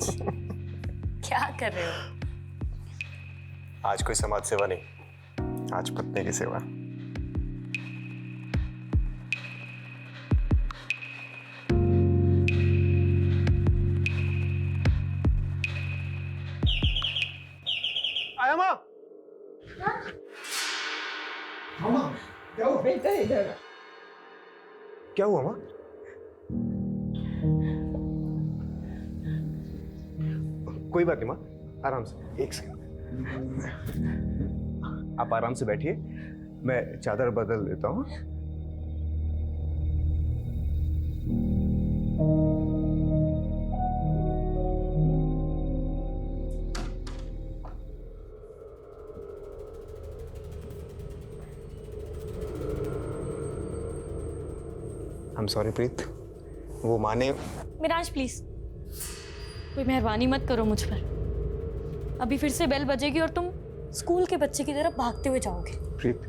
महाराज क्या कर रहे हो? आज कोई समाज सेवा नहीं, आज पत्नी की सेवा। आया माँ। मामा क्या हुआ? बेटा इधर। क्या हुआ माँ? कोई बात नहीं माँ, आराम से, एक सेकंड। आप आराम से बैठिए, मैं चादर बदल देता हूँ। I'm sorry प्रीत, वो माने। मिराज प्लीज कोई मेहरबानी मत करो मुझ पर। अभी फिर से बेल बजेगी और तुम स्कूल के बच्चे की तरफ भागते हुए जाओगे। प्रीत,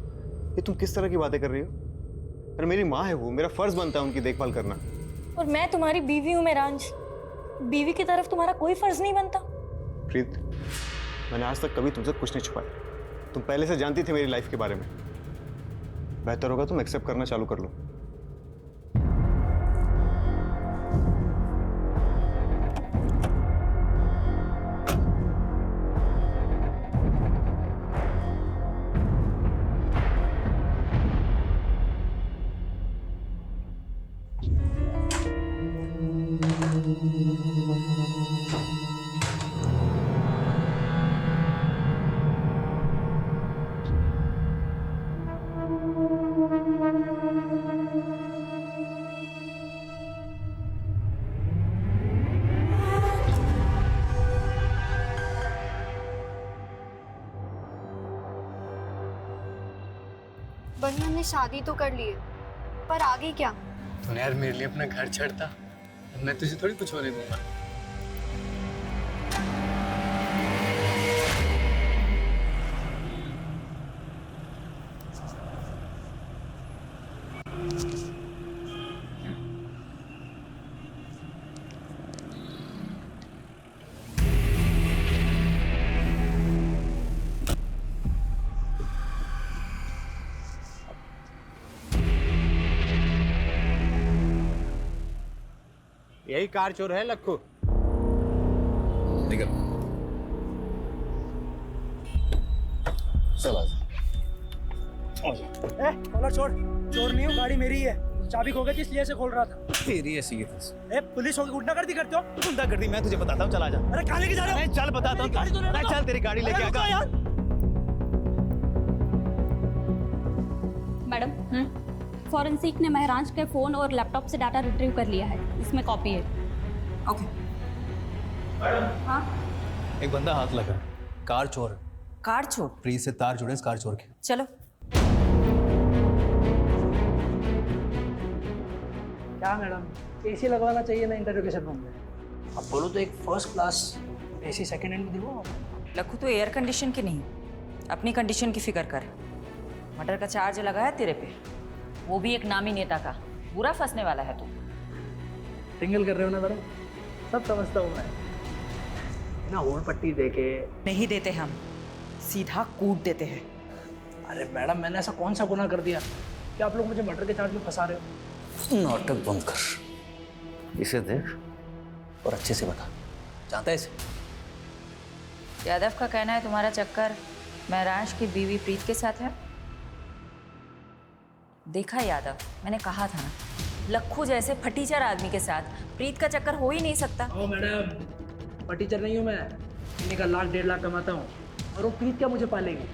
ये तुम किस तरह की बातें कर रही हो? अरे मेरी माँ है वो, मेरा फर्ज बनता है उनकी देखभाल करना। और मैं तुम्हारी बीवी हूँ मिराज, बीवी की तरफ तुम्हारा कोई फर्ज नहीं बनता? प्रीत, मैंने आज तक कभी तुमसे कुछ नहीं छुपाया, तुम पहले से जानती थी मेरी लाइफ के बारे में। बेहतर होगा तुम एक्सेप्ट करना चालू कर लो। बनिया ने शादी तो कर ली है, पर आगे क्या? तूने यार मेरे लिए अपना घर छोड़ता, मैं तुझे थोड़ी कुछ होने दूंगा। यही कार चोर है लक्खू। निकल चल कॉलर छोड़, चोर नहीं हूँ, गाड़ी मेरी है। चाबी खो गई थी इसलिए से खोल रहा था। तेरी ऐसी है। पुलिस होगी गुंडागर्दी करते हो? गुंडागर्दी मैं तुझे बताता हूँ, चला जा। अरे कहाँ लेके जा रहे हो? चल बताता हूँ, चल तेरी गाड़ी लेके आगा यार। मैडम, फॉरेंसिक ने महराज के फ़ोन और लैपटॉप से डाटा रिट्रीव कर लिया है, इसमें कॉपी है। ओके। हाँ, एक बंदा हाथ लगा, कार चोर है। कार चोर? प्रीत से तार जुड़े इस कार चोर के। चलो। क्या मैडम, एसी लगवाना चाहिए ना इंटरोगेशन रूम में? अब बोलो तो एक first class AC second hand में दिलवाओ। लखू तो एयर कंडीशन की नहीं, अपनी कंडीशन की फिक्र कर। मर्डर का चार्ज लगा है तेरे पे, वो भी एक नामी नेता का। बुरा फंसने वाला है तू। सिंगल कर रहे हो ना मैडम, सब समझता हूँ मैं ना। होड़ पट्टी देके नहीं देते हम, सीधा कूट देते हैं। अरे मैडम, मैंने ऐसा कौन सा गुनाह कर दिया कि आप लोग मुझे मर्डर के चार्ज में फंसा रहे हो? नाटक बंद कर, इसे देख और अच्छे से बता, जानता है इसे? यादव का कहना है तुम्हारा चक्कर महराज की बीवी प्रीत के साथ है। देखा यादव, मैंने कहा था ना, लक्खू जैसे फटीचर आदमी के साथ प्रीत का चक्कर हो ही नहीं सकता। ओ मैडम, फटीचर नहीं हूँ मैं, महीने का 1,00,000-1.5 लाख कमाता हूँ। और वो प्रीत क्या मुझे पालेगी?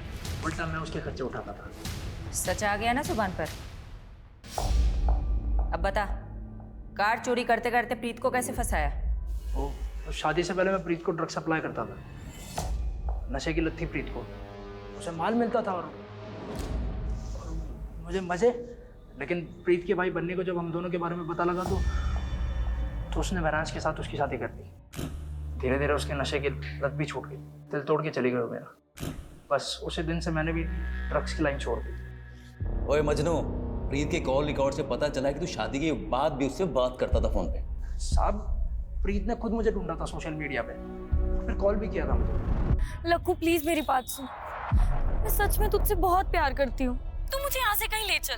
उल्टा मैं उसके खर्चे उठाता था। सच आ गया ना जुबान पर। अब बता, कार चोरी करते करते प्रीत को कैसे फंसाया? वो शादी से पहले मैं प्रीत को ड्रग सप्लाई करता था। नशे की लत थी प्रीत को, उसे माल मिलता था और मुझे मजे। लेकिन प्रीत के भाई बनने को जब हम दोनों के बारे में पता लगा तो उसने महराज के साथ उसकी शादी कर दी। धीरे धीरे उसके नशे की लत भी छूट गई, दिल तोड़ के चली गई मेरा। बस उसी दिन से मैंने भी ड्रग्स की लाइन छोड़ दी। ओए मजनू, प्रीत के कॉल रिकॉर्ड से पता चला कि तू शादी के बाद भी उससे बात करता था फोन पे। साहब, प्रीत ने खुद मुझे ढूंढा था सोशल मीडिया पे, फिर कॉल भी किया था मुझे। लक्कू प्लीज मेरी बात सुन, मैं सच में तुझसे बहुत प्यार करती हूँ। तू मुझे यहाँ से कहीं ले चल,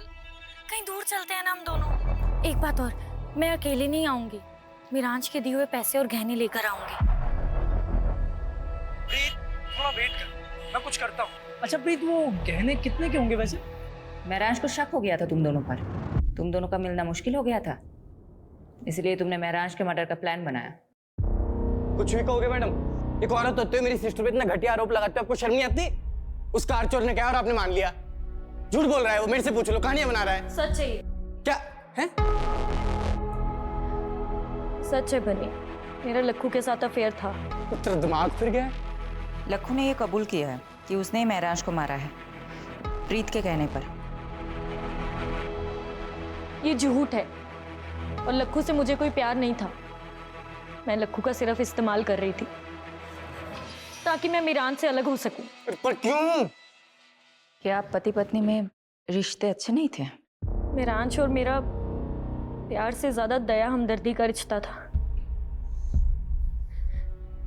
कहीं दूर चलते हैं ना हम दोनों। एक बात और, मैं अकेले नहीं आऊंगी, मिरांज के दिए हुए पैसे और गहने लेकर आऊंगी। प्रीत थोड़ा वेट कर, मैं कुछ करता हूँ। अच्छा प्रीत, वो गहने कितने के होंगे वैसे? महराज को शक हो गया था तुम दोनों पर, तुम दोनों का मिलना मुश्किल हो गया था, इसलिए तुमने महराज के मर्डर का प्लान बनाया। कुछ भी कहोगे मैडम, एक औरत होते हुए मेरी सिस्टर पे इतना घटिया आरोप लगाते हो, आपको शर्म नहीं आती? उस कार चोर ने कहा और आपने मान लिया। झूठ बोल रहा है वो, मेरे से पूछ लो, कहानियां बना रहा है। सच है ये, क्या है? सच है बनी, मेरा लक्कू के साथ अफेयर था। तेरा दिमाग फिर गया है? लक्कू ने यह कबूल किया है कि उसने ही महराज को मारा है, प्रीत के कहने पर। ये झूठ है और लक्कू से मुझे कोई प्यार नहीं था। मैं लक्कू का सिर्फ इस्तेमाल कर रही थी ताकि मैं मिरान से अलग हो सकूं। पर क्यों? क्या आप पति पत्नी में रिश्ते अच्छे नहीं थे? मिरांश और मेरा प्यार से ज्यादा दया हमदर्दी का रिश्ता था।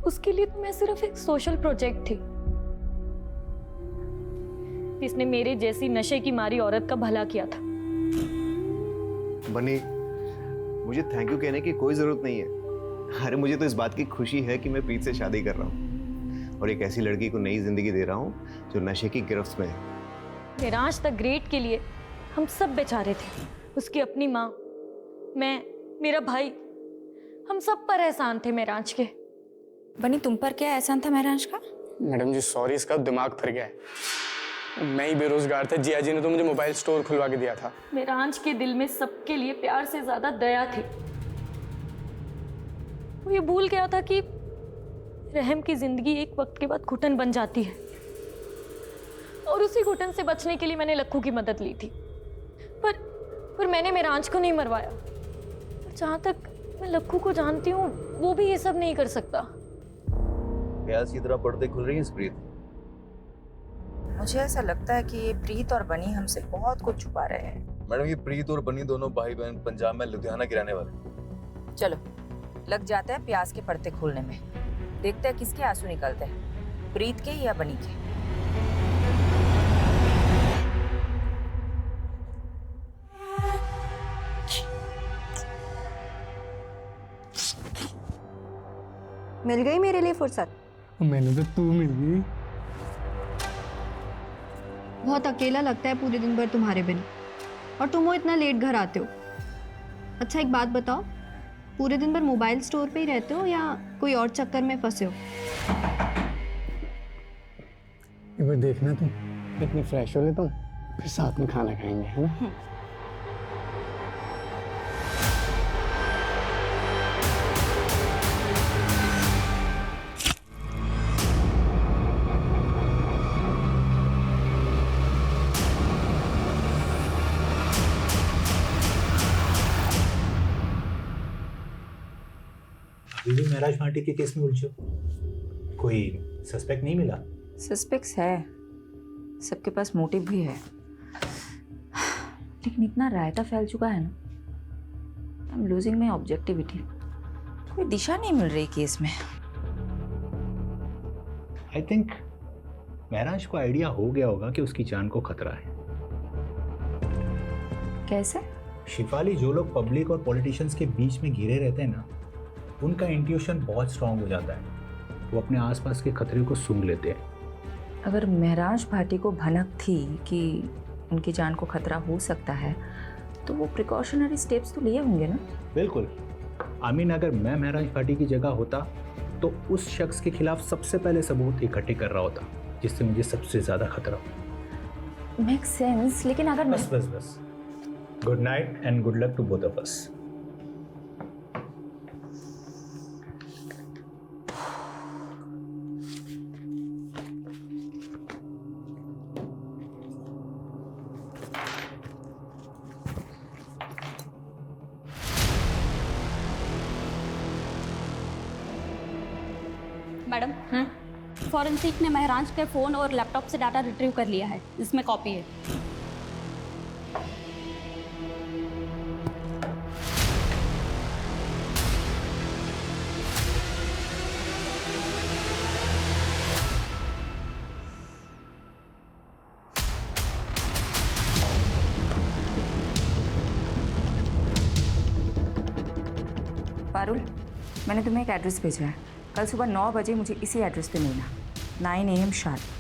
उसके लिए तो मैं सिर्फ एक सोशल प्रोजेक्ट थी जिसने मेरे जैसी नशे की मारी औरत का भला किया था। बनी, मुझे थैंक यू कहने की कोई जरूरत नहीं है। अरे मुझे तो इस बात की खुशी है कि मैं प्रीत से शादी कर रहा हूँ और एक ऐसी लड़की को नई जिंदगी दे रहा हूँ जो नशे की गिरफ्त में है। मिरांश द ग्रेट के लिए हम सब बेचारे थे। उसकी अपनी माँ, मैं, मेरा भाई, हम सब पर एहसान थे मिरांश के। बनी, तुम पर क्या एहसान था महराज का? मैडम जी सॉरी, इसका दिमाग फिर गया है। मैं ही बेरोजगार था, जिया जी ने तो मुझे मोबाइल स्टोर खुलवा के दिया था। मिरांश के दिल में सबके लिए प्यार से ज्यादा दया थी। वो ये भूल गया था कि रहम की जिंदगी एक वक्त के बाद घुटन बन जाती है और उसी घुटन से बचने के लिए मैंने लक्कू की मदद ली थी। पर मैंने मिरांश को नहीं मरवाया। जहां तक मैं लक्कू को जानती हूँ वो भी ये सब नहीं कर सकता। प्याज की तरह पर्दे खुल रही हैं प्रीत। मुझे ऐसा लगता है कि ये प्रीत और बनी हमसे बहुत कुछ छुपा रहे हैं। मैडम ये प्रीत और बनी दोनों भाई बहन पंजाब में लुधियाना गिराने वाले। चलो लग जाते हैं प्याज के पर्दे खोलने में, देखते हैं किसके आंसू निकलते हैं, प्रीत के या बनी के। मिल गई मेरे लिए फुर्सत? मैंने तो तू मिल गई। बहुत अकेला लगता है पूरे दिन भर तुम्हारे बिना, और तुम वो इतना लेट घर आते हो। अच्छा एक बात बताओ, पूरे दिन भर मोबाइल स्टोर पे ही रहते हो या कोई और चक्कर में फंसे हो? एक बार देखना तुम, इतनी फ्रेश हो लेता हूँ, फिर साथ में खाना खाएंगे, है ना? अभी भी महराज भाटी के केस में उलझे हो? कोई सस्पेक्ट नहीं मिला? सस्पेक्ट्स है, सबके पास मोटिव भी है, लेकिन इतना रायता फैल चुका है ना, I am losing my objectivity. कोई दिशा नहीं मिल रही केस में। आई थिंक महराज को आइडिया हो गया होगा कि उसकी जान को खतरा है। कैसे? शिफाली, जो लोग पब्लिक और पॉलिटिशियंस के बीच में घिरे रहते हैं ना, उनका इंट्यूशन बहुत स्ट्रांग हो जाता है। वो अपने आसपास के खतरे को सूंघ लेते हैं। अगर महराज भाटी को भनक थी कि उनकी जान को खतरा हो सकता है, तो वो प्रिकॉशनरी स्टेप्स तो लिए होंगे ना? बिल्कुल। आमीन, अगर मैं महराज भाटी की जगह होता तो उस शख्स के खिलाफ सबसे पहले सबूत इकट्ठे कर रहा होता जिससे मुझे सबसे ज्यादा खतरा हो। मेक सेंस, लेकिन अगर बस good night and good luck to both of us. Madam, forensic ने महराज के फ़ोन और लैपटॉप से डाटा रिट्रीव कर लिया है, इसमें कॉपी है। पारुल, मैंने तुम्हें एक एड्रेस भेजा है। कल सुबह 9 बजे मुझे इसी एड्रेस पे मिलना, 9 AM sharp.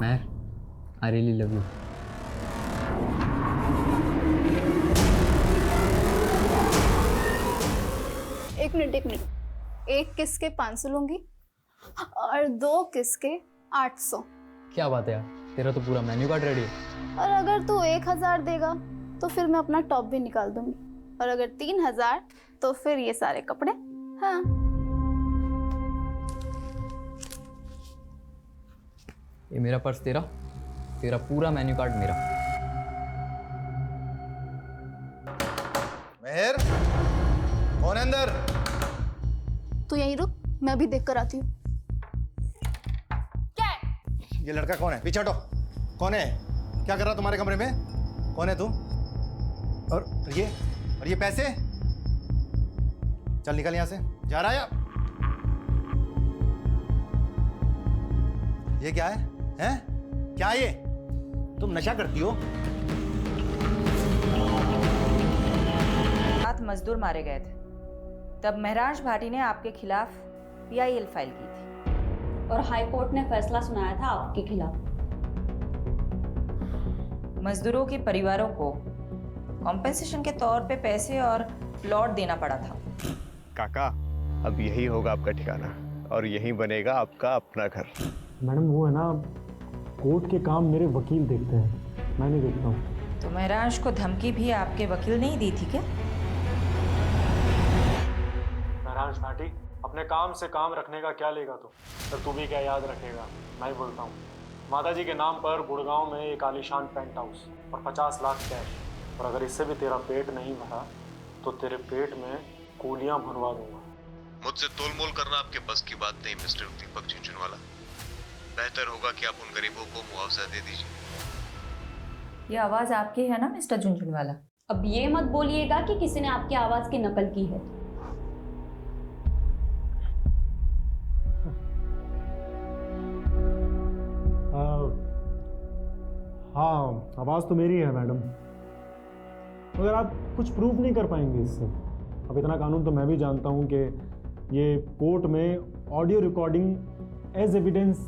Mahar, I really love you. एक मिनट, एक किस के 500 लूंगी और 2 किस के 800। क्या बात है यार, तेरा तो पूरा मेन्यू कार्ड रेडी है। और अगर तू 1000 देगा तो फिर मैं अपना टॉप भी निकाल दूंगी, और अगर 3000 तो फिर ये सारे कपड़े। हाँ, ये मेरा पर्स तेरा, तेरा पूरा मेन्यू कार्ड मेरा। मेहर, कौन है अंदर? तू यहीं रुक, मैं अभी देख कर आती हूँ। क्या है? ये लड़का कौन है? पीछे हटो। कौन है? क्या कर रहा तुम्हारे कमरे में? कौन है तू? और ये पैसे? चल निकल यहाँ से। जा रहा है या? ये क्या है? हैं? क्या है ये? तुम नशा करती हो? 7 मजदूर मारे गए थे, तब महराज भाटी ने आपके खिलाफ PIL फाइल की थी और हाई कोर्ट ने फैसला सुनाया था आपके खिलाफ। मजदूरों के परिवारों को कॉम्पेंसेशन के तौर पे पैसे और प्लॉट देना पड़ा था। काका, अब यही होगा आपका ठिकाना और यही बनेगा आपका अपना घर। मैडम वो है ना, कोर्ट के काम मेरे वकील देखते हैं, मैं नहीं देखता हूँ। तो महराज को धमकी भी आपके वकील ने ही दी थी क्या? महराज भाटी, अपने काम से काम रखने का क्या लेगा तू? पर तू भी क्या याद रखेगा? मैं ही बोलता हूँ, माता जी के नाम पर गुड़गांव में एक आलीशान पेंट हाउस और 50 लाख कैश, और अगर इससे भी तेरा पेट नहीं भरा तो तेरे पेट में कूलियां भरवा दूंगा। मुझसे तोलमोल करना आपके बस की बात नहीं मिस्टर दीपक झुंझुनवाला। बेहतर होगा कि आप उन गरीबों को मुआवजा दे दीजिए। ये आवाज आपकी है ना मिस्टर झुंझुनवाला? अब ये मत बोलिएगा कि किसी ने आपकी आवाज की नकल की है। हाँ, आवाज़ तो मेरी है मैडम, मगर आप कुछ प्रूफ नहीं कर पाएंगे इससे। अब इतना कानून तो मैं भी जानता हूँ कि ये कोर्ट में audio recording as evidence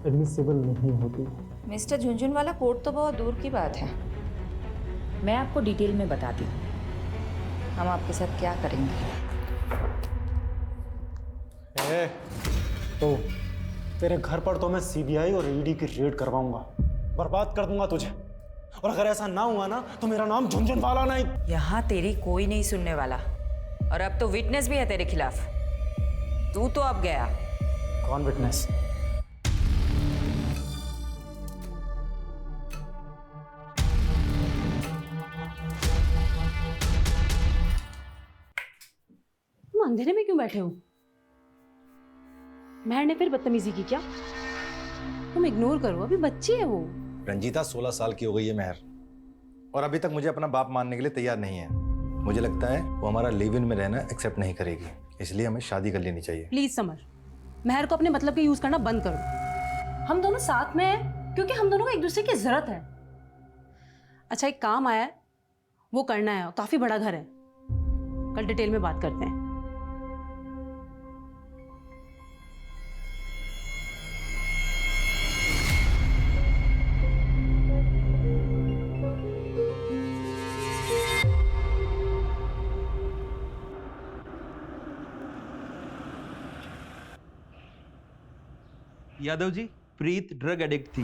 admissible नहीं होती। मिस्टर झुंझुनवाला, कोर्ट तो बहुत दूर की बात है, मैं आपको डिटेल में बताती हूँ हम आपके साथ क्या करेंगे। तो तेरे घर पर तो मैं CBI और ED की रेड करवाऊंगा, बर्बाद कर दूंगा तुझे, और अगर ऐसा ना हुआ ना तो मेरा नाम झुंझुनवाला नहीं। यहाँ तेरी कोई नहीं सुनने वाला, और अब तो विटनेस भी है तेरे खिलाफ। तू तो अब गया। कौन विटनेस? तुम अंधेरे में क्यों बैठे हो? महर ने फिर बदतमीजी की क्या? तुम इग्नोर करो, अभी बच्ची है वो। रंजीता 16 साल की हो गई है महर, और अभी तक मुझे अपना बाप मानने के लिए तैयार नहीं है। मुझे लगता है वो हमारा लिव इन में रहना एक्सेप्ट नहीं करेगी, इसलिए हमें शादी कर लेनी चाहिए। प्लीज समर, महर को अपने मतलब के यूज करना बंद करो। हम दोनों साथ में हैं क्योंकि हम दोनों को एक दूसरे की जरूरत है। अच्छा, एक काम आया है, वो करना है, काफी बड़ा घर है, कल डिटेल में बात करते हैं। यादव जी, प्रीत ड्रग एडिक्ट थी,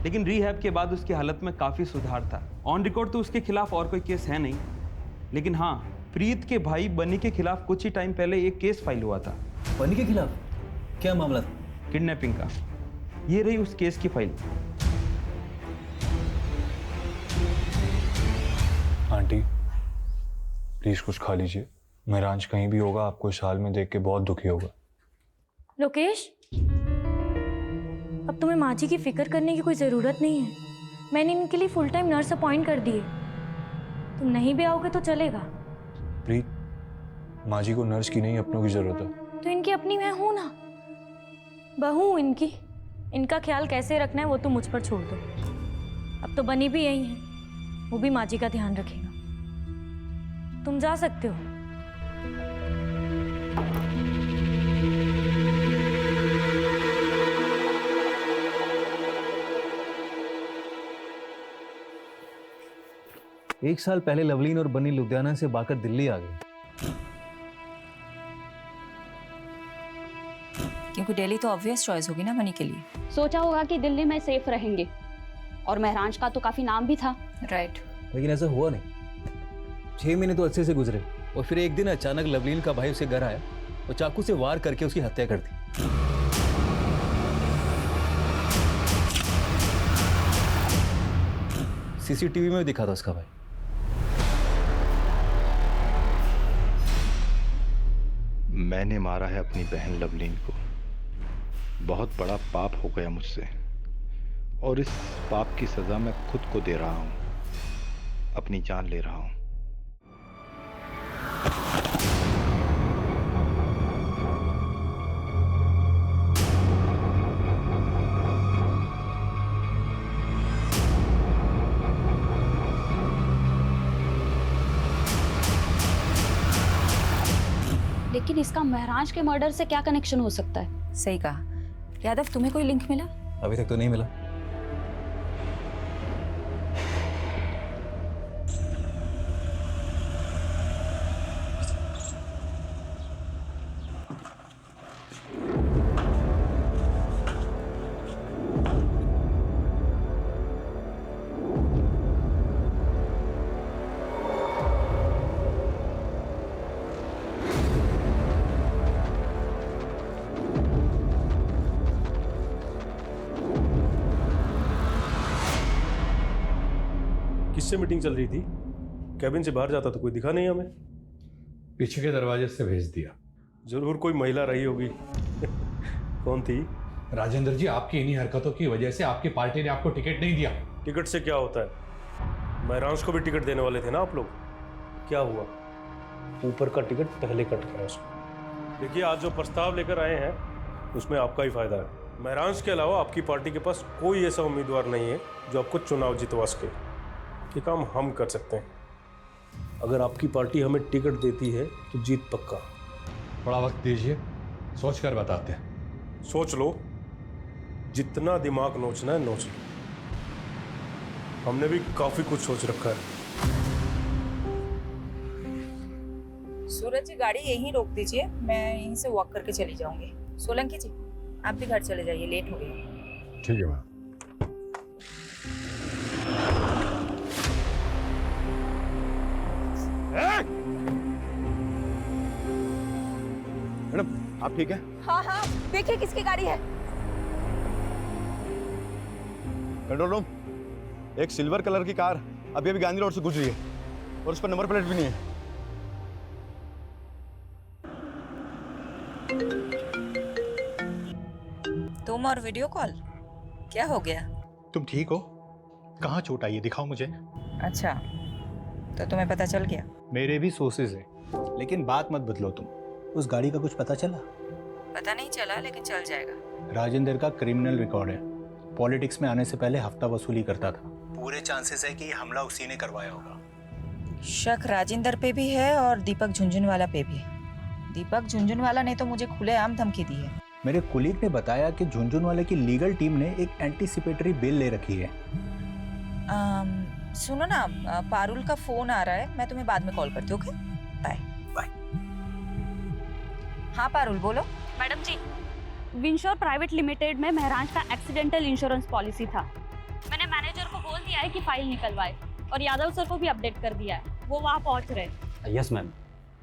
लेकिन रिहैब के बाद उसकी हालत में काफ़ी सुधार था। ऑन रिकॉर्ड तो उसके खिलाफ और कोई केस है नहीं, लेकिन हाँ, प्रीत के भाई बनी के खिलाफ कुछ ही टाइम पहले एक केस फाइल हुआ था। बनी के खिलाफ? क्या मामला था? किडनैपिंग का। ये रही उस केस की फाइल। आंटी प्लीज कुछ खा लीजिए, महराज कहीं भी होगा आपको इस हाल में देख के बहुत दुखी होगा। लोकेश, अब तुम्हें माँ जी की फिक्र करने की कोई ज़रूरत नहीं है। मैंने इनके लिए फुल टाइम नर्स अपॉइंट कर दी है। तुम नहीं भी आओगे तो चलेगा। प्रीत, माँ जी को नर्स की नहीं अपनों की जरूरत है। तो इनकी अपनी मैं हूं ना, बहू हूं इनकी। इनका ख्याल कैसे रखना है वो तो मुझ पर छोड़ दो। अब तो बनी भी यही है, वो भी माँ जी का ध्यान रखेगा। तुम जा सकते हो। एक साल पहले लवलीन और बनी लुधियाना से भागकर दिल्ली आ गई। क्योंकि दिल्ली तो ऑब्वियस चॉइस होगी ना बनी के लिए। सोचा होगा कि दिल्ली में सेफ रहेंगे, और महरांज का तो काफी नाम भी था। राइट। लेकिन ऐसा हुआ नहीं। 6 महीने तो अच्छे से गुजरे, और फिर एक दिन अचानक लवलीन का भाई उसे घर आया और चाकू से वार करके उसकी हत्या कर दी। सीसीटीवी में दिखा था उसका भाई। मैंने मारा है अपनी बहन लवलीन को। बहुत बड़ा पाप हो गया मुझसे, और इस पाप की सजा मैं खुद को दे रहा हूं। अपनी जान ले रहा हूं। लेकिन इसका महराज के मर्डर से क्या कनेक्शन हो सकता है? सही कहा। यादव, तुम्हें कोई लिंक मिला? अभी तक तो नहीं मिला। किससे मीटिंग चल रही थी? कैबिन से बाहर जाता तो कोई दिखा नहीं हमें। पीछे के दरवाजे से भेज दिया। जरूर कोई महिला रही होगी। कौन थी? राजेंद्र जी, आपकी इन्हीं हरकतों की वजह से आपकी पार्टी ने आपको टिकट नहीं दिया। टिकट से क्या होता है? महरांज को भी टिकट देने वाले थे ना आप लोग। क्या हुआ? ऊपर का टिकट पहले कट करा उसको। देखिए, आज जो प्रस्ताव लेकर आए हैं उसमें आपका ही फायदा है। महरांज के अलावा आपकी पार्टी के पास कोई ऐसा उम्मीदवार नहीं है जो आपको चुनाव जितवा सके। ये काम हम कर सकते हैं। अगर आपकी पार्टी हमें टिकट देती है तो जीत पक्का। थोड़ा वक्त दीजिए, सोच कर बताते हैं। सोच लो, जितना दिमाग नोचना है नोच लो। हमने भी काफी कुछ सोच रखा है। सूरज जी, गाड़ी यहीं रोक दीजिए, मैं यहीं से वॉक करके चली जाऊंगी। सोलंकी जी, आप भी घर चले जाइए, लेट हो गई। ठीक है मैम। मैडम, आप ठीक है? हाँ हाँ, देखिए किसकी गाड़ी है। कंट्रोल रूम, एक सिल्वर कलर की कार अभी अभी गांधी रोड से गुजरी है और उस पर नंबर प्लेट भी नहीं है। तुम और वीडियो कॉल, क्या हो गया? तुम ठीक हो? कहाँ चोट आई है, दिखाओ मुझे। अच्छा, तो तुम्हें पता चल गया? मेरे भी सोर्सेज हैं, लेकिन बात मत बदलो तुम। उस गाड़ी का कुछ पता चला? पता नहीं चला, लेकिन चल जाएगा। राजेंद्र का क्रिमिनल रिकॉर्ड है। पॉलिटिक्स में आने से पहले हफ्ता वसूली करता था। पूरे चांसेस है कि ये हमला उसी ने करवाया होगा। शक राजेंद्र पे भी है और दीपक झुंझुनवाला पे भी। दीपक झुंझुनवाला ने तो मुझे खुलेआम धमकी दी है। मेरे कुलीग ने बताया कि झुंझुनवाले की लीगल टीम ने एक एंटीसिपेटरी बेल ले रखी है। सुनो ना, पारुल का फोन आ रहा है, मैं तुम्हें बाद में कॉल करती हूँ। Okay, bye bye. हाँ पारुल, बोलो। Madam ji, winsure private limited में महराज का एक्सीडेंटल इंश्योरेंस पॉलिसी था। मैंने मैनेजर को बोल दिया है कि फाइल निकलवाए, और यादव सर को भी अपडेट कर दिया है, वो वहाँ पहुँच रहे। यस मैम,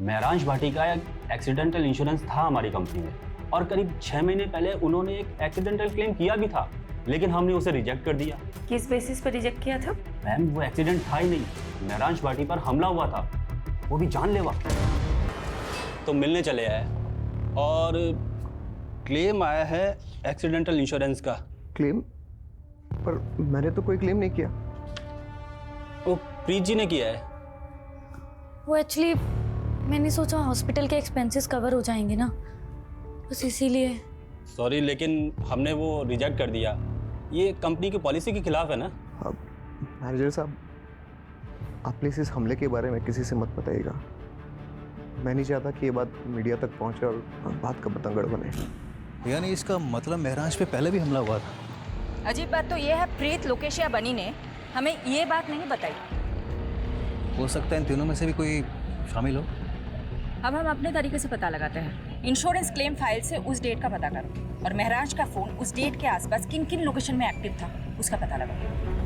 महराज भाटी का एक्सीडेंटल इंश्योरेंस था हमारी कंपनी में, और करीब 6 महीने पहले उन्होंने एक एक्सीडेंटल क्लेम किया भी था, लेकिन हमने उसे रिजेक्ट कर दिया। किस बेसिस पर रिजेक्ट किया था? मैम, वो एक्सीडेंट था ही नहीं, महराज भाटी पर हमला हुआ था, वो भी जानलेवा। तो मिलने चले आए और क्लेम आया है एक्सीडेंटल इंश्योरेंस का। क्लेम? पर मैंने तो कोई क्लेम नहीं किया। वो प्रीत जी ने किया है। वो एक्चुअली मैंने सोचा हॉस्पिटल के एक्सपेंसेस कवर हो जाएंगे ना, बस इसीलिए। सॉरी, लेकिन हमने वो रिजेक्ट कर दिया। ये कंपनी की पॉलिसी के खिलाफ है ना। मैनेजर साहब, आप प्लीज इस हमले के बारे में किसी से मत बताइएगा। मैं नहीं चाहता कि ये बात मीडिया तक पहुंचे और बात का बतंगड़ बने। यानी इसका मतलब महराज पे पहले भी हमला हुआ था। अजीब बात तो ये है, प्रीत, लोकेश या बनी ने हमें ये बात नहीं बताई। हो सकता है इन तीनों में से भी कोई शामिल हो। अब हम अपने तरीके से पता लगाते हैं। इंश्योरेंस क्लेम फाइल से उस डेट का पता करो और महराज का फोन उस डेट के आसपास किन किन लोकेशन में एक्टिव था उसका पता लगाओ।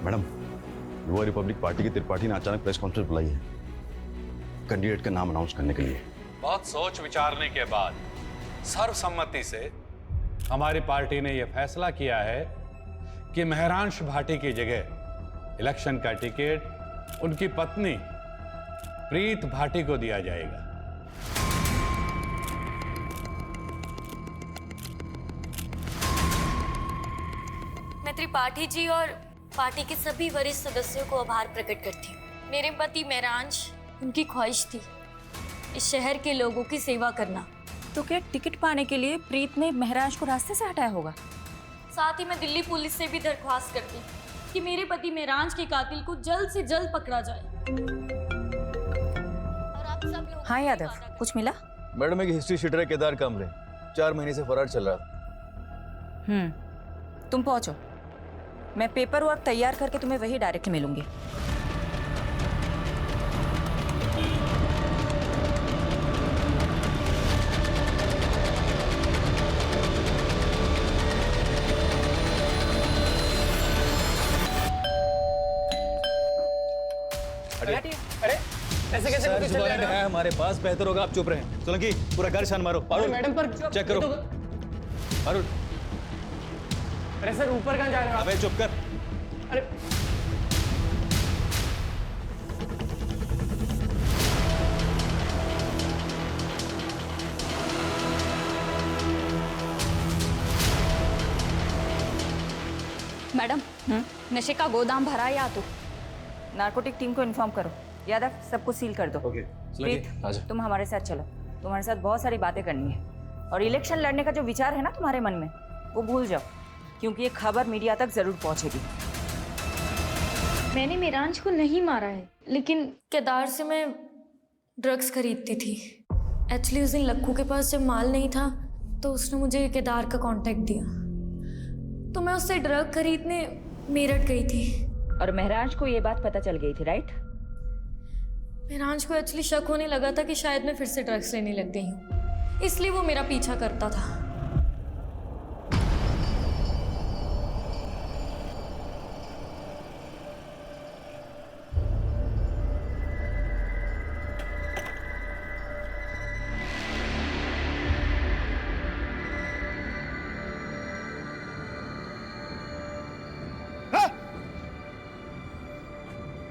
मैडम, युवा रिपब्लिक पार्टी की त्रिपाठी ने अचानक प्रेस कॉन्फ्रेंस बुलाई है कैंडिडेट का नाम अनाउंस करने के लिए। बहुत सोच विचारने के बाद सर्वसम्मति से हमारी पार्टी ने यह फैसला किया है कि महरांश भाटी की जगह इलेक्शन का टिकट उनकी पत्नी प्रीत भाटी को दिया जाएगा। मैं त्रिपाठी जी और पार्टी के सभी वरिष्ठ सदस्यों को आभार प्रकट करती हूँ। मेरे पति महरांश, उनकी ख्वाहिश थी इस शहर के लोगों की सेवा करना। तो क्या टिकट पाने के लिए प्रीत ने महराज को रास्ते से हटाया होगा? साथ ही मैं दिल्ली पुलिस से भी दरख्वास्त करती कि मेरे पति महराज के कातिल को जल्द से जल्द पकड़ा जाए। और आप सब लोग। हाँ यादव, कुछ मिला? मैडम, एक हिस्ट्री शीटर है केदार कामरे, 4 महीने से फरार चल रहा था। तुम पहुंचो, मैं पेपर वर्क तैयार करके तुम्हें वही डायरेक्ट मिलूंगी। अरे ऐसे कैसे सर, जुबान है हमारे पास, बेहतर होगा आप चुप रहें। सोलंकी, पूरा घर छान मारो। अरे मैडम पर चेक करो। अरुण, अरे सर ऊपर कहाँ जा रहे हो? अबे चुप कर। अरे मैडम, नशे का गोदाम भरा या तो? नार्कोटिक टीम को इन्फॉर्म करो। यादव, सब कुछ सील कर दो। प्रीत, तुम हमारे साथ चलो, तुम्हारे साथ बहुत सारी बातें करनी है। और इलेक्शन लड़ने का जो विचार है ना तुम्हारे मन में, वो भूल जाओ, क्योंकि ये खबर मीडिया तक जरूर पहुंचेगी। मैंने महराज को नहीं मारा है, लेकिन केदार से मैं ड्रग्स खरीदती थी। एक्चुअली उस दिन लक्कू के पास जब माल नहीं था तो उसने मुझे केदार का कांटेक्ट दिया, तो मैं उससे ड्रग खरीदने मेरठ गई थी। और महराज को ये बात पता चल गई थी, राइट? महराज को एक्चुअली शक होने लगा था कि शायद मैं फिर से ड्रग्स लेने लग गई हूँ, इसलिए वो मेरा पीछा करता था।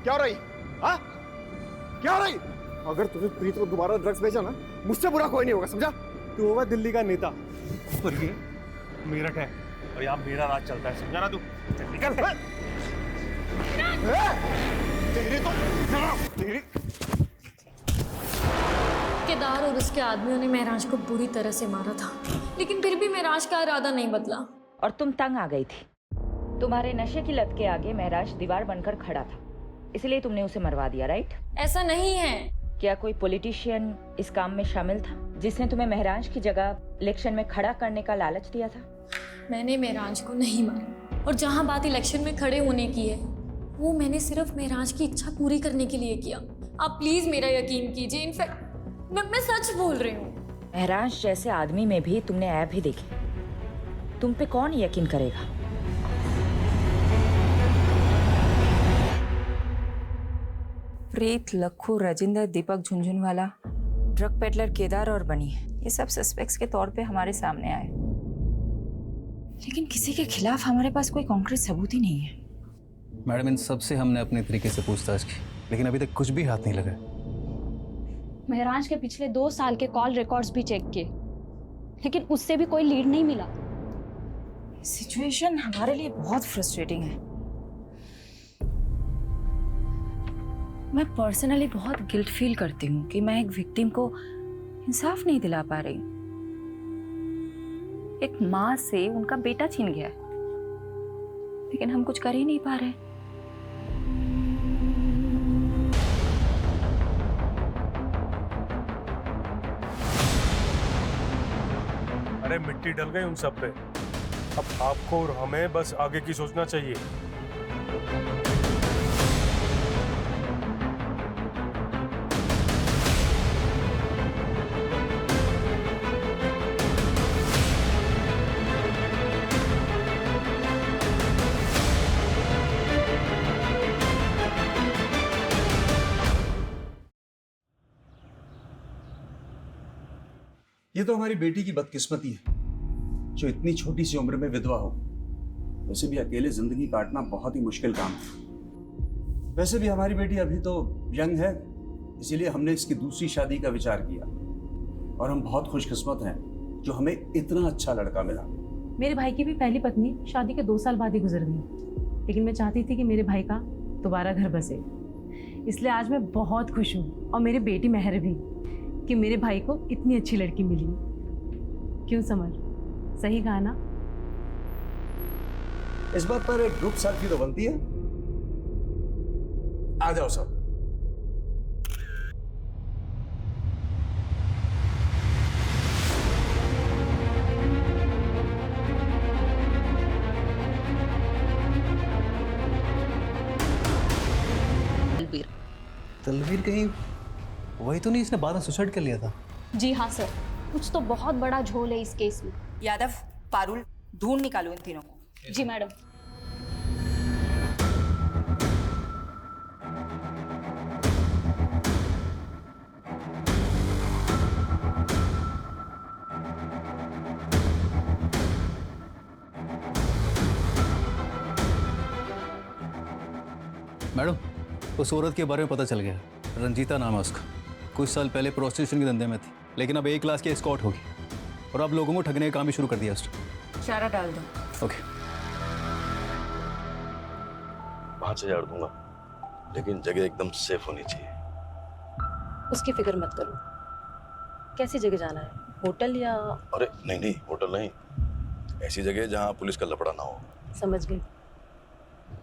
क्या हो रही? हाँ? क्या हो रही? अगर तुमने प्रीत को दोबारा ड्रग्स भेजा ना, मुझसे बुरा कोई नहीं होगा, समझा? तू होगा दिल्ली का नेता और ये मेरठ है और यहाँ मेरा राज चलता है, समझा ना तू? निकल। केदार और उसके आदमियों ने महराज को बुरी तरह से मारा था, लेकिन फिर भी महराज का इरादा नहीं बदला। और तुम तंग आ गई थी। तुम्हारे नशे की लत के आगे महराज दीवार बनकर खड़ा था, इसलिए तुमने उसे मरवा दिया, राइट? ऐसा नहीं है। क्या कोई पॉलिटिशियन इस काम में शामिल था जिसने तुम्हें महराज की जगह इलेक्शन में खड़ा करने का लालच दिया था? मैंने महराज को नहीं मारा, और जहाँ बात इलेक्शन में खड़े होने की है, वो मैंने सिर्फ महराज की इच्छा पूरी करने के लिए किया। आप प्लीज मेरा यकीन कीजिए, इनफैक्ट मैं सच बोल रही हूँ। महराज जैसे आदमी में भी तुमने ऐप ही देखी, तुम पे कौन यकीन करेगा? प्रीत, लक्खू, राजिंदर, दीपक झुंझुनवाला, ड्रग पेडलर केदार और बनी, ये सब सस्पेक्ट्स के तौर पे हमारे सामने आए। लेकिन किसी के खिलाफ हमारे पास कोई कॉन्क्रीट सबूत ही नहीं है। मैडम, इन सब से हमने अपने तरीके से पूछताछ की, लेकिन अभी तक कुछ भी हाथ नहीं लगा। महराज के पिछले 2 साल के कॉल रिकॉर्ड्स भी चेक किए, लेकिन उससे भी कोई लीड नहीं मिला। सिचुएशन हमारे लिए बहुत फ्रस्ट्रेटिंग है। मैं पर्सनली बहुत गिल्ट फील करती हूँ कि मैं एक विक्टिम को इंसाफ नहीं दिला पा रही। एक माँ से उनका बेटा छीन गया, लेकिन हम कुछ कर ही नहीं पा रहे। अरे मिट्टी डल गई उन सब पे, अब आपको और हमें बस आगे की सोचना चाहिए। ये तो हमारी बेटी की बदकिस्मती है जो इतनी छोटी सी उम्र में विधवा हो। वैसे भी अकेले जिंदगी काटना बहुत ही मुश्किल काम है। वैसे भी हमारी बेटी अभी तो यंग है, इसीलिए हमने इसकी दूसरी शादी का विचार किया और हम बहुत खुशकिस्मत हैं जो हमें इतना अच्छा लड़का मिला। मेरे भाई की भी पहली पत्नी शादी के 2 साल बाद ही गुजर गई, लेकिन मैं चाहती थी कि मेरे भाई का दोबारा घर बसे, इसलिए आज मैं बहुत खुश हूँ और मेरी बेटी मेहर भी कि मेरे भाई को इतनी अच्छी लड़की मिली। क्यों समर, सही कहा ना? इस बात पर एक ग्रुप सेल्फी तो बनती है। आ जाओ सब। तलवीर कहीं वही तो नहीं इसने बाद में सुसाइड कर लिया था? जी हाँ सर, कुछ तो बहुत बड़ा झोल है इस केस में। यादव, पारुल, ढूंढ निकालो इन तीनों को। जी मैडम। मैडम, उस औरत के बारे में पता चल गया। रंजीता नाम है उसका। कुछ साल पहले प्रोस्टिट्यूशन के धंधे में थी, लेकिन अब A क्लास की एस्कॉर्ट होगी और अब लोगों को ठगने का काम भी शुरू कर दिया उसने। चारा डाल दो। ओके। 5,000 दूंगा, लेकिन जगह एकदम सेफ होनी चाहिए। उसकी फिक्र मत करो। कैसी जगह जाना है, होटल या? अरे नहीं नहीं, होटल नहीं, ऐसी जगह जहाँ पुलिस का लफड़ा ना हो। समझ गई।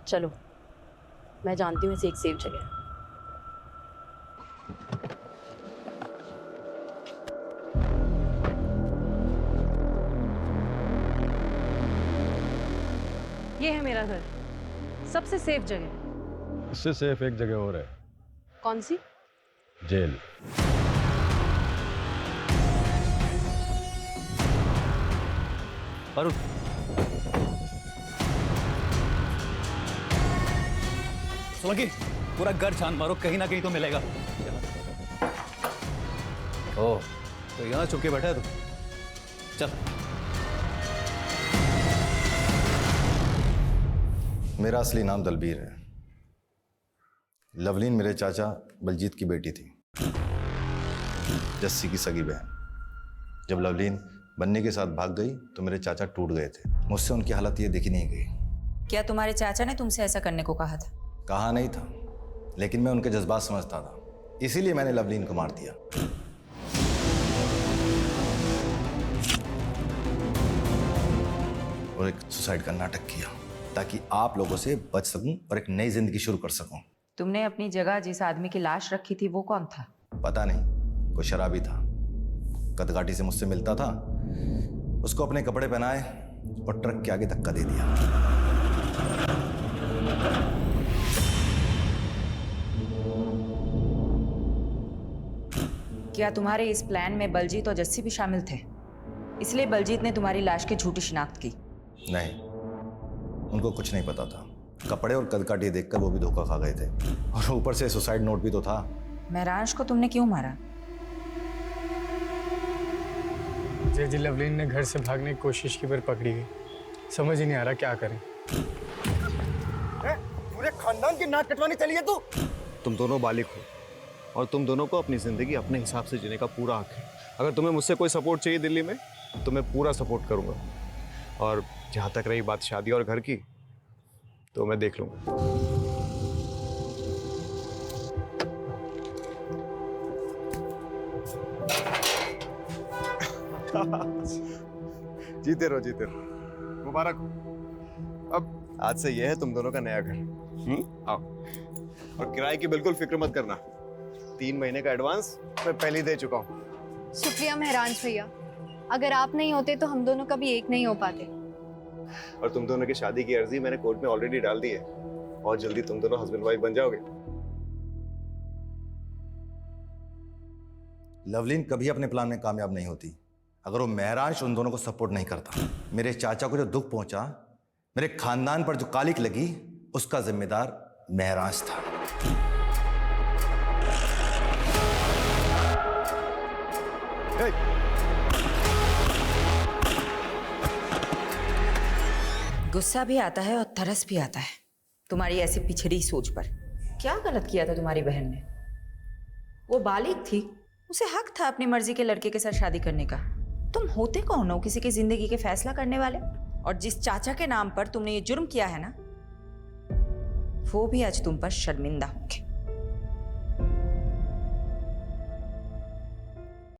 चलो, मैं जानती हूँ ऐसी एक सेफ जगह। ये है मेरा घर, सबसे सेफ जगह। इससे सेफ एक जगह और है। कौन सी? जेल। पारुल, सोलंकी, पूरा घर छान मारो, कहीं ना कहीं तो मिलेगा। ओह, तो यहाँ छुप के बैठा है तू? चल। मेरा असली नाम दलबीर है। लवलीन मेरे चाचा बलजीत की बेटी थी, जस्सी की सगी बहन। जब लवलीन बन्ने के साथ भाग गई तो मेरे चाचा टूट गए थे। मुझसे उनकी हालत ये देखी नहीं गई। क्या तुम्हारे चाचा ने तुमसे ऐसा करने को कहा था? कहा नहीं था, लेकिन मैं उनके जज्बात समझता था, इसीलिए मैंने लवलीन को मार दिया। और एक सुसाइड का नाटक किया ताकि आप लोगों से बच सकूं और एक नई जिंदगी शुरू कर सकूं। तुमने अपनी जगह जिस आदमी की लाश रखी थी वो कौन था? पता नहीं, कोई शराबी था, कदकाठी से मुझसे मिलता था। उसको अपने कपड़े पहनाए और ट्रक के आगे धक्का दे दिया। क्या तुम्हारे इस प्लान में बलजीत और जस्सी भी शामिल थे, इसलिए बलजीत ने तुम्हारी लाश की झूठी शिनाख्त की? नहीं, उनको कुछ नहीं पता था। कपड़े और कदकाठी देखकर वो भी धोखा खा गए थे, और ऊपर से सुसाइड नोट भी तो था। महराज को तुमने क्यों मारा? जी लवलीन ने घर से भागने की कोशिश की पर पकड़ी गई। समझ ही नहीं आ रहा क्या करें। पूरे खानदान की नाक कटवाने चली है तू। तुम दोनों बालिग हो और तुम दोनों को अपनी जिंदगी अपने हिसाब से जीने का पूरा हक है। अगर तुम्हें मुझसे कोई सपोर्ट चाहिए दिल्ली में तो मैं पूरा सपोर्ट करूंगा। और जहां तक रही बात शादी और घर की, तो मैं देख लूंगा। जीते रहो जीते रहो, मुबारक हो। अब आज से यह है तुम दोनों का नया घर। आओ, और किराए की बिल्कुल फिक्र मत करना। 3 महीने का एडवांस मैं पहले ही दे चुका हूँ। शुक्रिया महराज भैया, अगर आप नहीं होते तो हम दोनों कभी एक नहीं हो पाते। और तुम दोनों की शादी की अर्जी मैंने कोर्ट में ऑलरेडी डाल दी है और जल्दी तुम दोनों हस्बैंड वाइफ बन जाओगे। लवलीन कभी अपने प्लान में कामयाब नहीं होती अगर वो महरांश उन दोनों को सपोर्ट नहीं करता। मेरे चाचा को जो दुख पहुंचा, मेरे खानदान पर जो कालिक लगी, उसका जिम्मेदार महरांश था। गुस्सा भी आता है और तरस भी आता है तुम्हारी ऐसी पिछड़ी सोच पर। क्या गलत किया था तुम्हारी बहन ने? वो बालिग थी, उसे हक था अपनी मर्जी के लड़के के साथ शादी करने का। तुम होते कौन हो किसी की जिंदगी के फैसला करने वाले? और जिस चाचा के नाम पर तुमने ये जुर्म किया है ना, वो भी आज तुम पर शर्मिंदा होंगे।